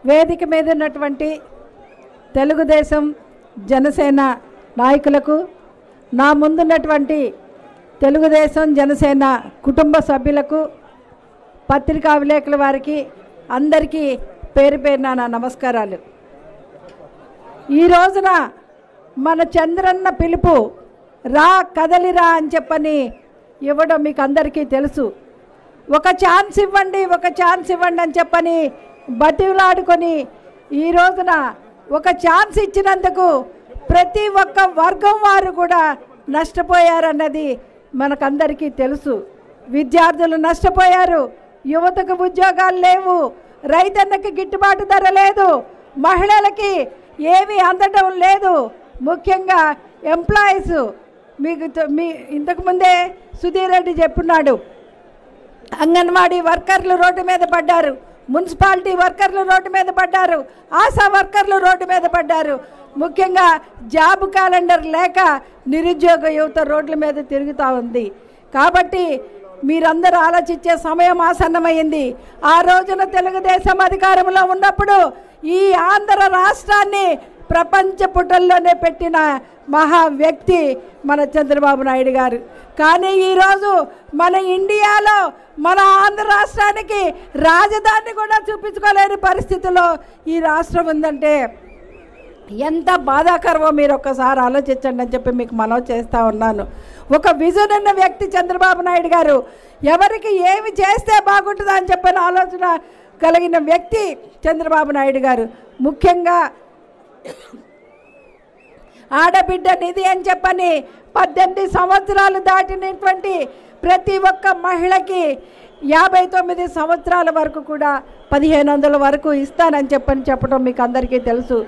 వేదిక మీద ఉన్నటువంటి తెలుగుదేశం జనసేన నాయకులకు, నా ముందున్నటువంటి తెలుగుదేశం జనసేన కుటుంబ సభ్యులకు, పత్రికా విలేకరుల వారికి అందరికీ పేరు పేరున నా నమస్కారాలు. ఈ రోజున మన చంద్రన్న పిలుపు రా కదలిరా అని చెప్పని ఇవ్వడం మీకు అందరికీ తెలుసు. ఒక ఛాన్స్ ఇవ్వండి, ఒక ఛాన్స్ ఇవ్వండి అని చెప్పని బతిలాడుకొని ఈ రోజున ఒక ఛాన్స్ ఇచ్చినందుకు ప్రతి ఒక్క వర్గం వారు కూడా నష్టపోయారన్నది మనకందరికీ తెలుసు. విద్యార్థులు నష్టపోయారు, యువతకు ఉద్యోగాలు లేవు, రైతన్నకి గిట్టుబాటు ధర లేదు, మహిళలకి ఏమీ అందడం లేదు. ముఖ్యంగా ఎంప్లాయీస్ మీ ఇంతకుముందే సుధీర్ రెడ్డి చెప్పున్నాడు, అంగన్వాడీ వర్కర్లు రోడ్డు మీద పడ్డారు, మున్సిపాలిటీ వర్కర్లు రోడ్డు మీద పడ్డారు, ఆశా వర్కర్లు రోడ్డు మీద పడ్డారు. ముఖ్యంగా జాబ్ క్యాలెండర్ లేక నిరుద్యోగ యువత రోడ్ల మీద తిరుగుతూ ఉంది. కాబట్టి మీరందరూ ఆలోచించే సమయం ఆసన్నమైంది. ఆ రోజున తెలుగుదేశం అధికారంలో ఉన్నప్పుడు ఈ ఆంధ్ర రాష్ట్రాన్ని ప్రపంచ పుటల్లోనే పెట్టిన మహా వ్యక్తి మన చంద్రబాబు నాయుడు గారు. కానీ ఈరోజు మన ఇండియాలో మన ఆంధ్ర రాష్ట్రానికి రాజధాని కూడా చూపించుకోలేని పరిస్థితిలో ఈ రాష్ట్రం ఉందంటే ఎంత బాధాకరమో మీరు ఒక్కసారి ఆలోచించండి అని చెప్పి మీకు మనవి చేస్తూ ఉన్నాను. ఒక విజన్ ఉన్న వ్యక్తి చంద్రబాబు నాయుడు గారు. ఎవరికి ఏమి చేస్తే బాగుంటుందా అని చెప్పిన ఆలోచన కలిగిన వ్యక్తి చంద్రబాబు నాయుడు గారు. ముఖ్యంగా ఆడబిడ్డ నిధి అని చెప్పని 18 సంవత్సరాలు దాటినటువంటి ప్రతి ఒక్క మహిళకి 59 సంవత్సరాల వరకు కూడా 1500 వరకు ఇస్తానని చెప్పడం మీకు అందరికీ తెలుసు.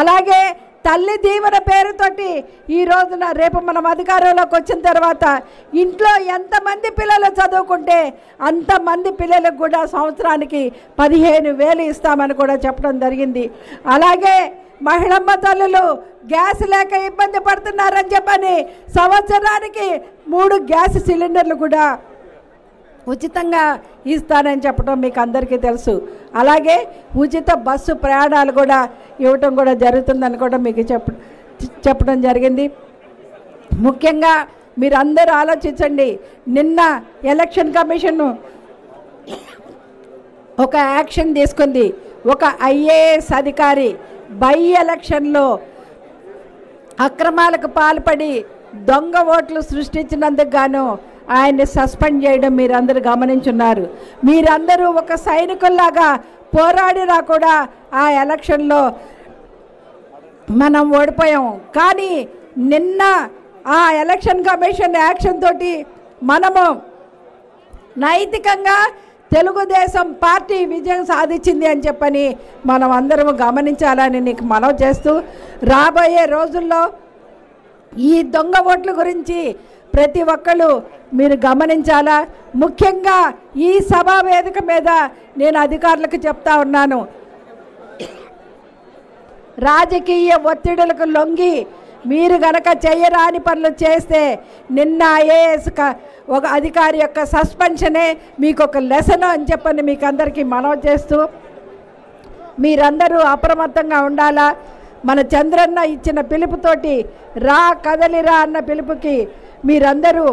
అలాగే తల్లి దీవెన పేరుతోటి ఈ రోజున రేపు మనం అధికారంలోకి వచ్చిన తర్వాత ఇంట్లో ఎంతమంది పిల్లలు చదువుకుంటే అంతమంది పిల్లలకు కూడా సంవత్సరానికి 15,000 ఇస్తామని కూడా చెప్పడం జరిగింది. అలాగే మహిళమ్మ తల్లులు గ్యాస్ లేక ఇబ్బంది పడుతున్నారని చెప్పని సంవత్సరానికి 3 గ్యాస్ సిలిండర్లు కూడా ఉచితంగా ఇస్తానని చెప్పడం మీకు అందరికీ తెలుసు. అలాగే ఉచిత బస్సు ప్రయాణాలు కూడా ఇవ్వటం కూడా జరుగుతుందని కూడా మీకు చెప్పడం జరిగింది. ముఖ్యంగా మీరందరూ ఆలోచించండి. నిన్న ఎలక్షన్ కమిషన్ ఒక యాక్షన్ తీసుకుంది. ఒక IAS అధికారి బై ఎలక్షన్లో అక్రమాలకు పాల్పడి దొంగ ఓట్లు సృష్టించినందుకు గాను ఆయన్ని సస్పెండ్ చేయడం మీరందరూ గమనించున్నారు. మీరందరూ ఒక సైనికుల్లాగా పోరాడినా కూడా ఆ ఎలక్షన్లో మనం ఓడిపోయాం. కానీ నిన్న ఆ ఎలక్షన్ కమిషన్ యాక్షన్ తోటి మనము నైతికంగా తెలుగుదేశం పార్టీ విజయం సాధించింది అని చెప్పని మనం అందరం గమనించాలని నీకు మనవి చేస్తూ, రాబోయే రోజుల్లో ఈ దొంగ ఓట్ల గురించి ప్రతి ఒక్కళ్ళు మీరు గమనించాలా. ముఖ్యంగా ఈ సభా వేదిక మీద నేను అధికారులకు చెప్తా ఉన్నాను, రాజకీయ ఒత్తిడులకు లొంగి మీరు గనక చేయరాని పనులు చేస్తే నిన్న IAS ఒక అధికారి యొక్క సస్పెన్షనే మీకు ఒక లెసన్ అని చెప్పని మీకు అందరికీ మనవి చేస్తూ, మీరందరూ అప్రమత్తంగా ఉండాలా. మన చంద్రన్న ఇచ్చిన పిలుపుతోటి రా కదలిరా అన్న పిలుపుకి మీరందరూ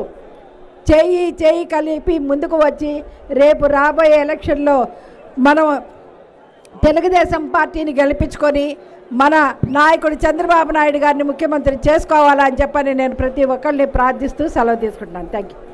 చేయి కలిపి ముందుకు వచ్చి రేపు రాబోయే ఎలక్షన్లో మనం తెలుగుదేశం పార్టీని గెలిపించుకొని మన నాయకుడు చంద్రబాబు నాయుడు గారిని ముఖ్యమంత్రి చేసుకోవాలని చెప్పని నేను ప్రతి ఒక్కరిని ప్రార్థిస్తూ సెలవు తీసుకుంటున్నాను. Thank you.